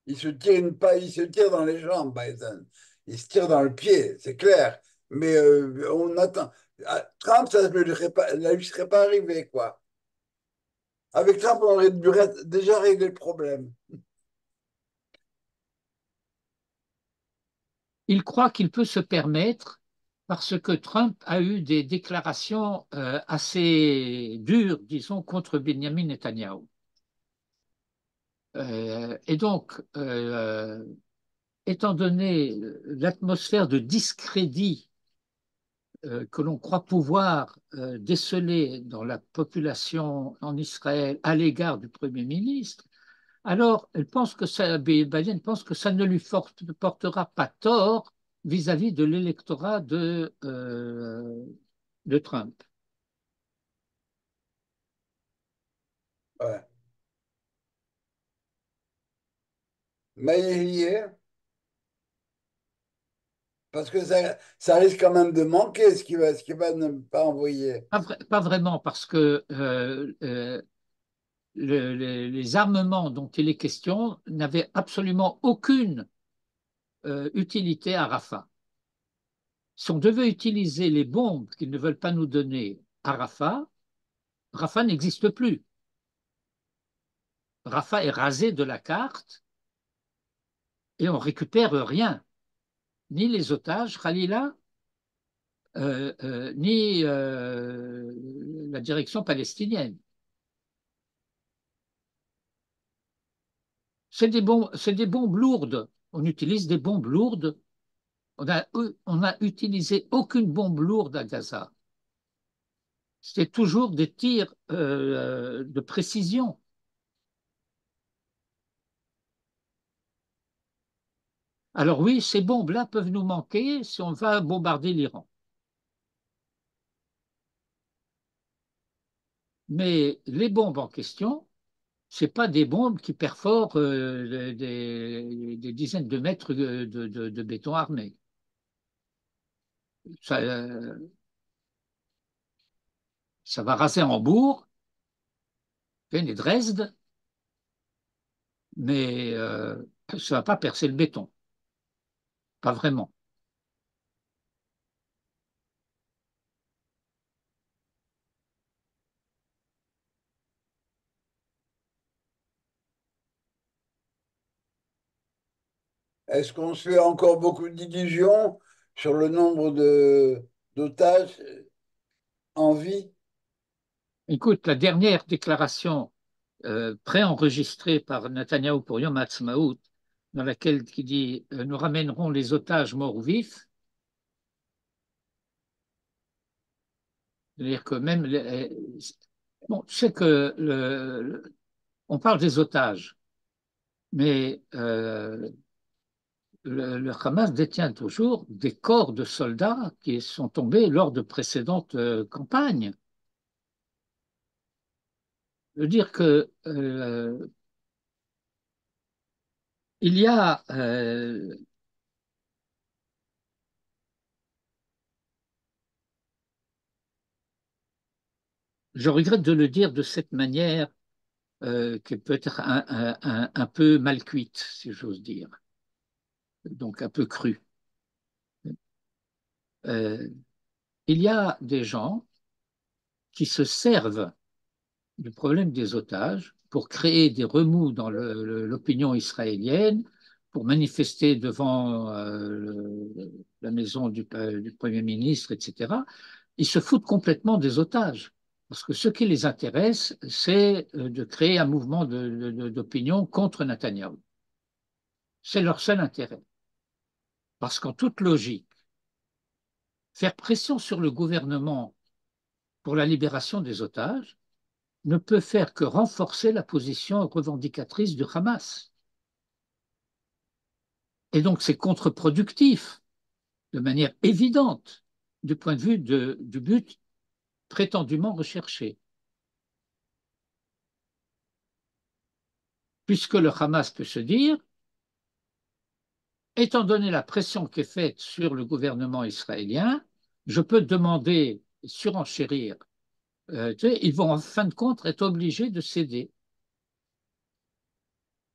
Il se tire dans les jambes, Biden. Il se tire dans le pied, c'est clair. Mais on attend. Ah, Trump, ça ne lui serait pas arrivé, quoi. Avec Trump, on aurait déjà réglé le problème. il croit qu'il peut se permettre, parce que Trump a eu des déclarations assez dures, disons, contre Benjamin Netanyahu. Et donc, étant donné l'atmosphère de discrédit que l'on croit pouvoir déceler dans la population en Israël à l'égard du Premier ministre, alors Biden pense que ça ne lui portera pas tort vis-à-vis de l'électorat de Trump. Ouais. Mais il y est, parce que ça risque quand même de manquer ce qui va ne pas envoyer. Pas vraiment, parce que les armements dont il est question n'avaient absolument aucune utilité à Rafah. Si on devait utiliser les bombes qu'ils ne veulent pas nous donner à Rafah, Rafah n'existe plus. Rafah est rasé de la carte et on récupère rien, ni les otages, Khalila, ni la direction palestinienne. C'est des bombes lourdes. On utilise des bombes lourdes. On n'a utilisé aucune bombe lourde à Gaza. C'était toujours des tirs de précision. Alors oui, ces bombes-là peuvent nous manquer si on va bombarder l'Iran. Mais les bombes en question, ce pas des bombes qui perforent des dizaines de mètres de béton armé. Ça, ça va raser Hambourg, et Dresde, mais ça ne va pas percer le béton. Pas vraiment. Est-ce qu'on se fait encore beaucoup d'illusions sur le nombre d'otages en vie? Écoute, la dernière déclaration préenregistrée par Netanyahou pour Yom Ha'atzmaut, dans laquelle il dit nous ramènerons les otages morts ou vifs, c'est-à-dire que même bon, tu sais que on parle des otages, mais le Hamas détient toujours des corps de soldats qui sont tombés lors de précédentes campagnes. Je veux dire que il y a je regrette de le dire de cette manière qui peut être un peu mal cuite, si j'ose dire, donc un peu crue. Euh, il y a des gens qui se servent du problème des otages pour créer des remous dans l'opinion israélienne, pour manifester devant la maison du Premier ministre, etc. Ils se foutent complètement des otages. Parce que ce qui les intéresse, c'est de créer un mouvement d'opinion contre Netanyahou. C'est leur seul intérêt. Parce qu'en toute logique, faire pression sur le gouvernement pour la libération des otages ne peut faire que renforcer la position revendicatrice du Hamas. Et donc c'est contre-productif, de manière évidente, du point de vue du but prétendument recherché. Puisque le Hamas peut se dire, étant donné la pression qui est faite sur le gouvernement israélien, je peux demander, surenchérir. Ils vont en fin de compte être obligés de céder.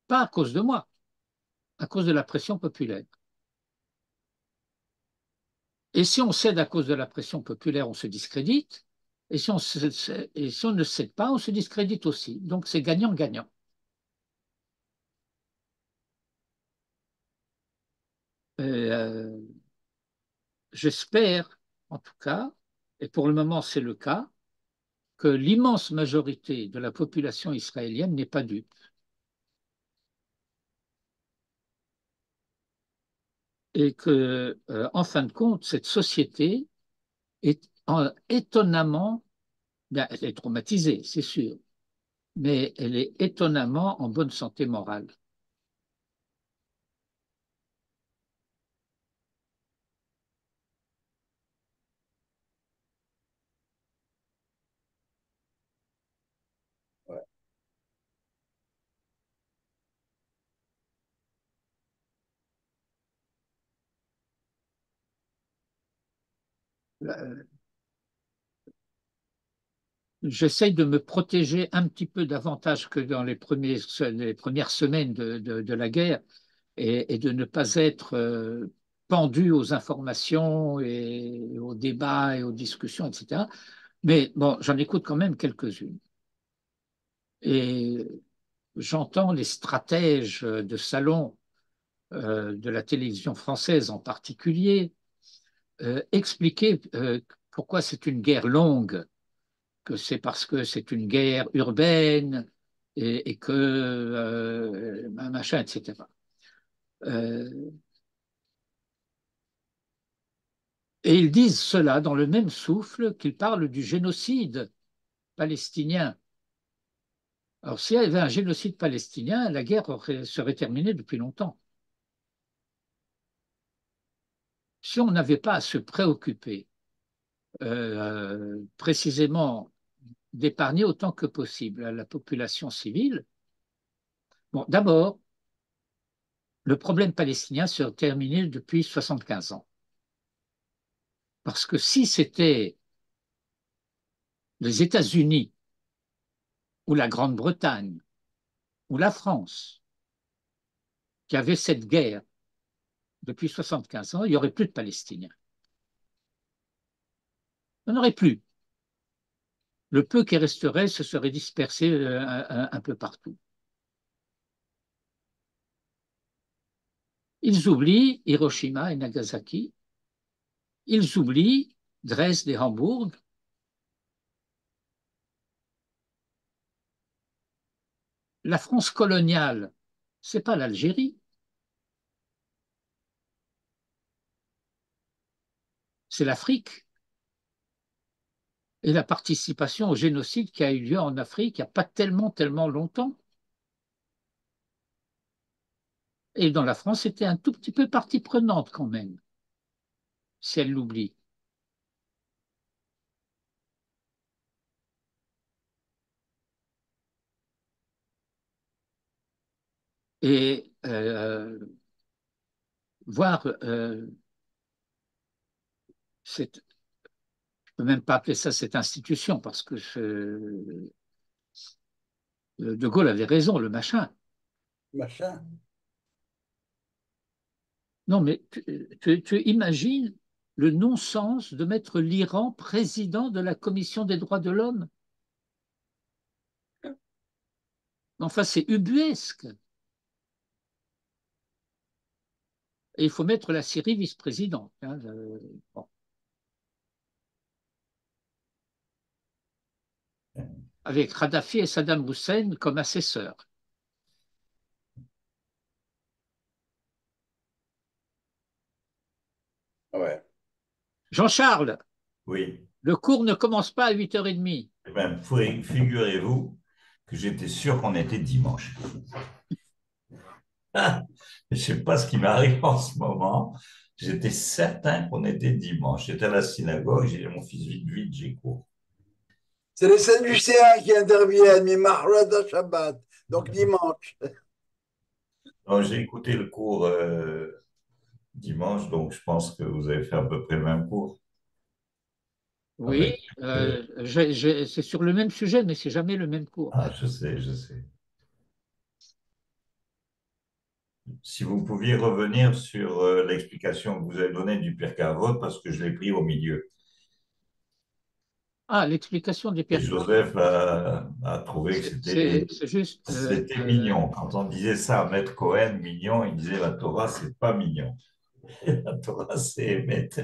Pas à cause de moi, à cause de la pression populaire. Et si on cède à cause de la pression populaire, on se discrédite. Et si on ne cède pas, on se discrédite aussi. Donc c'est gagnant-gagnant. Euh, J'espère, en tout cas, et pour le moment c'est le cas, que l'immense majorité de la population israélienne n'est pas dupe et que, en fin de compte, cette société est étonnamment, bien, elle est traumatisée, c'est sûr, mais elle est étonnamment en bonne santé morale. Ouais. J'essaye de me protéger un petit peu davantage que dans les premières semaines de la guerre et de ne pas être pendu aux informations et aux débats et aux discussions, etc. Mais bon, j'en écoute quand même quelques-unes. Et j'entends les stratèges de salon de la télévision française en particulier expliquer pourquoi c'est une guerre longue, que c'est parce que c'est une guerre urbaine et que machin, etc. Euh, et ils disent cela dans le même souffle qu'ils parlent du génocide palestinien. Alors, s'il y avait un génocide palestinien, la guerre serait terminée depuis longtemps. Si on n'avait pas à se préoccuper précisément d'épargner autant que possible à la population civile, bon, d'abord, le problème palestinien serait terminé depuis 75 ans. Parce que si c'était les États-Unis ou la Grande-Bretagne ou la France qui avaient cette guerre depuis 75 ans, il n'y aurait plus de Palestiniens. Il n'y en aurait plus. Le peu qui resterait se serait dispersé un peu partout. Ils oublient Hiroshima et Nagasaki. Ils oublient Dresde et Hambourg. La France coloniale, ce n'est pas l'Algérie, c'est l'Afrique. Et la participation au génocide qui a eu lieu en Afrique il n'y a pas tellement longtemps. Et dans la France, c'était un tout petit peu partie prenante quand même, si elle l'oublie. Et voir, cette, je ne peux même pas appeler ça cette institution, parce que De Gaulle avait raison, le machin. Machin. Non, mais tu imagines le non-sens de mettre l'Iran président de la Commission des droits de l'homme. Enfin, c'est ubuesque. Et il faut mettre la Syrie vice-présidente. Hein, bon. Avec Kadhafi et Saddam Hussein comme assesseurs. Ouais. Jean-Charles, Oui. le cours ne commence pas à 8h30. Eh bien, figurez-vous que j'étais sûr qu'on était dimanche. Je ne sais pas ce qui m'arrive en ce moment. J'étais certain qu'on était dimanche. J'étais à la synagogue, j'ai dit à mon fils, vite, vite, j'ai cours. C'est les Sadducéens qui interviennent, mais Mahrad Shabbat, donc dimanche. Donc, j'ai écouté le cours dimanche, donc je pense que vous avez fait à peu près le même cours. Oui, Avec, euh, c'est sur le même sujet, mais c'est jamais le même cours. ah, je sais, je sais. Si vous pouviez revenir sur l'explication que vous avez donnée du Pirkei Avot, parce que je l'ai pris au milieu. Ah, l'explication des Et Pierre Carvin, Joseph a trouvé que c'est juste. c'était mignon. Quand on disait ça à Maître Cohen, mignon, il disait la Torah, c'est pas mignon. La Torah, c'est émettre.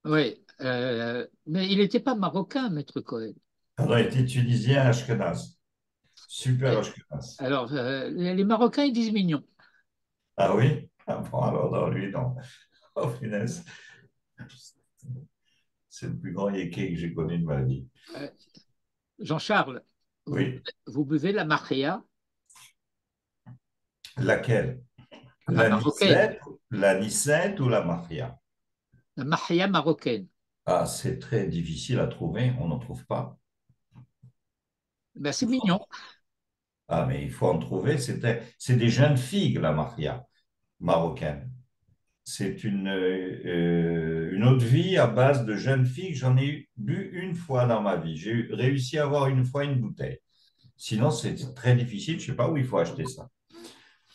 Oui, mais il n'était pas marocain, Maître Cohen. On a été tunisien Ashkenaz. Super Ouais. Ashkenaz. Alors, les Marocains, ils disent mignon. Ah oui? Ah bon, alors non, lui, non. Oh, finesse. C'est le plus grand yéké que j'ai connu de ma vie. Euh, Jean-Charles, Oui. vous buvez la marea, Laquelle? la marocaine, La Nicette ou la Mafia? la marea marocaine. Ah, c'est très difficile à trouver, on n'en trouve pas. Ben, c'est mignon. Ah, mais il faut en trouver. C'est des jeunes figues, la Mafia marocaine. C'est une eau de vie à base de jeunes figues. J'en ai bu une fois dans ma vie. J'ai réussi à avoir une fois une bouteille. Sinon, c'est très difficile. Je ne sais pas où il faut acheter ça.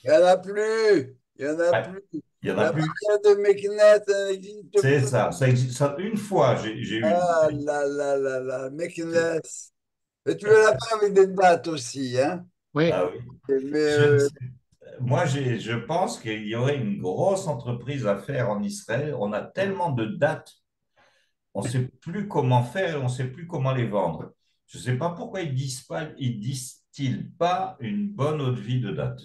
Il n'y en a plus. Il n'y en a Ouais, plus. il n'y en a La plus. barrière de Meknès, ça n'existe C'est plus. ça. Ça existe. Une fois, j'ai eu une Ah bouteille. là là là là, Meknès. Et tu veux la faire avec des dates aussi, hein? Oui. Ah oui. Mais Je, Moi, je pense qu'il y aurait une grosse entreprise à faire en Israël. On a tellement de dates, on ne sait plus comment faire, on ne sait plus comment les vendre. Je ne sais pas pourquoi ils distillent pas une bonne eau de vie de date.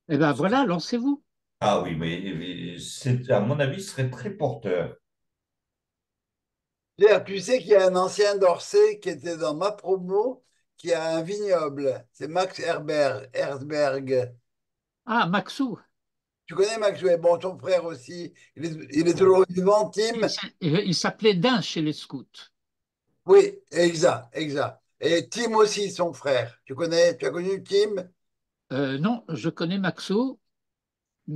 Eh bien, voilà, lancez-vous. Ah oui, mais à mon avis, ce serait très porteur. Pierre, tu sais qu'il y a un ancien d'Orsay qui était dans ma promo, qui a un vignoble. C'est Max Herzberg. Ah, Maxou. Tu connais Max? Ouais, bon, ton frère aussi. Il est toujours vivant, Il, Tim? il s'appelait Dain chez les scouts. Oui, exact, exact. Et Tim aussi, son frère. Tu as connu Tim? Non, je connais Maxou,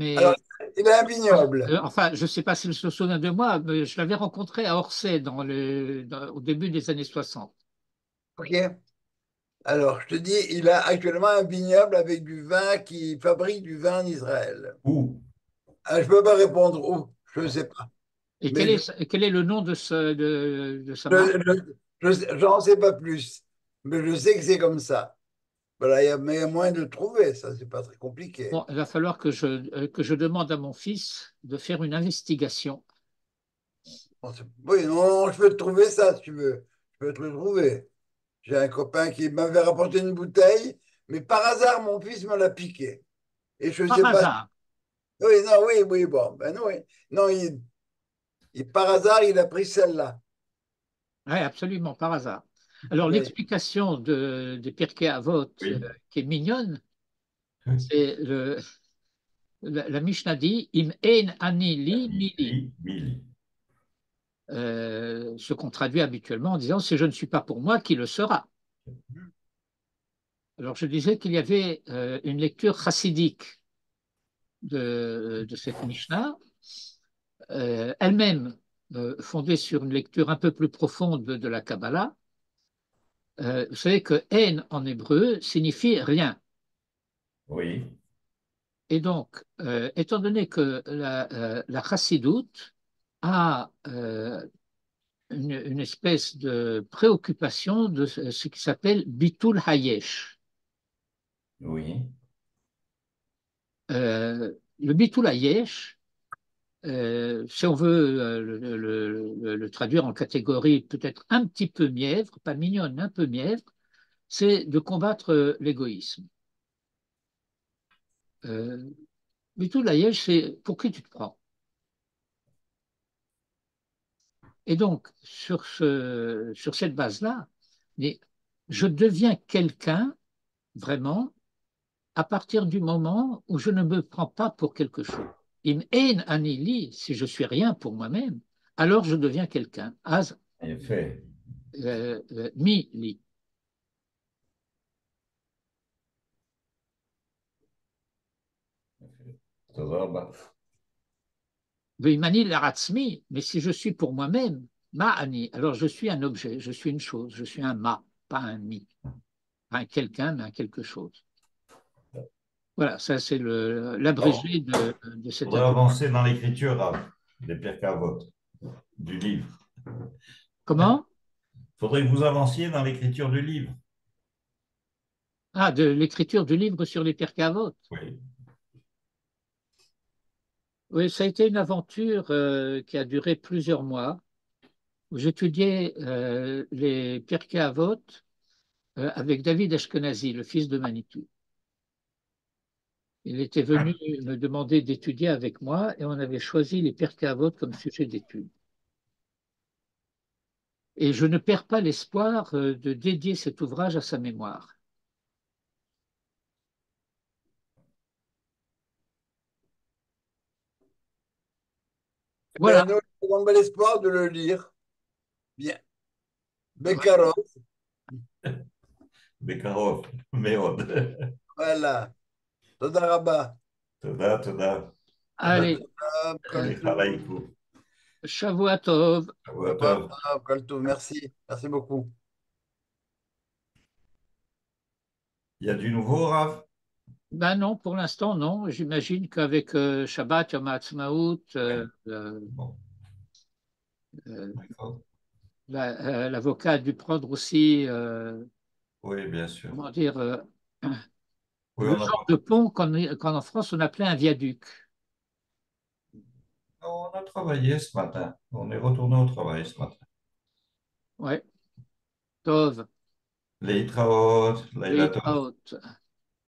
Alors, mais il a un vignoble. enfin, je ne sais pas s'il se souvient de moi, mais je l'avais rencontré à Orsay au début des années 60. OK? Alors, je te dis, il a actuellement un vignoble avec du vin qui fabrique du vin en Israël. Où? Ah, je ne peux pas répondre où, je ne sais pas. Et Mais quel est le nom de sa marque? j'en sais pas plus. Mais je sais que c'est comme ça. Voilà, mais il y a moyen de le trouver, ça, c'est pas très compliqué. Bon, il va falloir que je demande à mon fils de faire une investigation. Bon, oui, non, je peux te trouver ça si tu veux. Je peux te le trouver. J'ai un copain qui m'avait rapporté une bouteille, mais par hasard, mon fils me l'a piqué. Et je ne Par sais pas. hasard. Oui, non, oui, oui, bon, ben non, oui. Non, par hasard, il a pris celle-là. Oui, absolument, par hasard. Alors, Oui, l'explication de Pirkei Avot, Oui. qui est mignonne, c'est la Mishnah dit Im ein ani li mili. Mili. Ce qu'on traduit habituellement en disant si je ne suis pas pour moi, qui le sera. Alors, je disais qu'il y avait une lecture chassidique de cette Mishnah, elle-même fondée sur une lecture un peu plus profonde de la Kabbalah. Vous savez que haine en hébreu signifie rien. Oui. Et donc, étant donné que la chassidoute a une espèce de préoccupation de ce qui s'appelle bitul hayesh. Oui. Le bitul hayesh, si on veut le traduire en catégorie peut-être un petit peu mièvre, pas mignonne, un peu mièvre, c'est de combattre l'égoïsme. Euh, bitul hayesh, c'est pour qui tu te prends. Et donc, sur cette base-là, je deviens quelqu'un vraiment à partir du moment où je ne me prends pas pour quelque chose. In ein anili, si je suis rien pour moi-même, alors je deviens quelqu'un. As En effet. mi li. Todoba. Veimani laratzmi, mais si je suis pour moi-même, ma ani, alors je suis un objet, je suis une chose, je suis un ma, pas un mi. Pas un quelqu'un, mais un quelque chose. Voilà, ça c'est Bon, l'abrégé de il cette faudrait introduction. avancer dans l'écriture des Pierre Cavot, du livre. Comment? Il faudrait que vous avanciez dans l'écriture du livre. Ah, de l'écriture du livre sur les Pirkei Avot. Oui. Oui, ça a été une aventure qui a duré plusieurs mois, où j'étudiais les Pirkei Avot avec David Ashkenazi, le fils de Manitou. Il était venu me demander d'étudier avec moi et on avait choisi les Pirkei Avot comme sujet d'étude. Et je ne perds pas l'espoir de dédier cet ouvrage à sa mémoire. Eh bien, Voilà. nous avons bel espoir de le lire. Bien. Ouais. Bekarov, בקרוב מאוד. voilà. תודה רבה. תודה, תודה. Allez, כל euh, סליחה על העיכוב. Shavua Tov. שבוע טוב, טוב. כל טוב. Merci. Merci beaucoup. Il y a du nouveau, Rav? Ben non, pour l'instant, non. J'imagine qu'avec Shabbat, Yom HaAtzmaut, Oui. Bon, euh, d'accord. l'avocat a dû prendre aussi, Oui, bien sûr. comment dire, Oui, le on a, genre de pont qu'en France on appelait un viaduc. on a travaillé ce matin. On est retourné au travail ce matin. Ouais, Tov, להתראות, לילה טוב. Leitraot.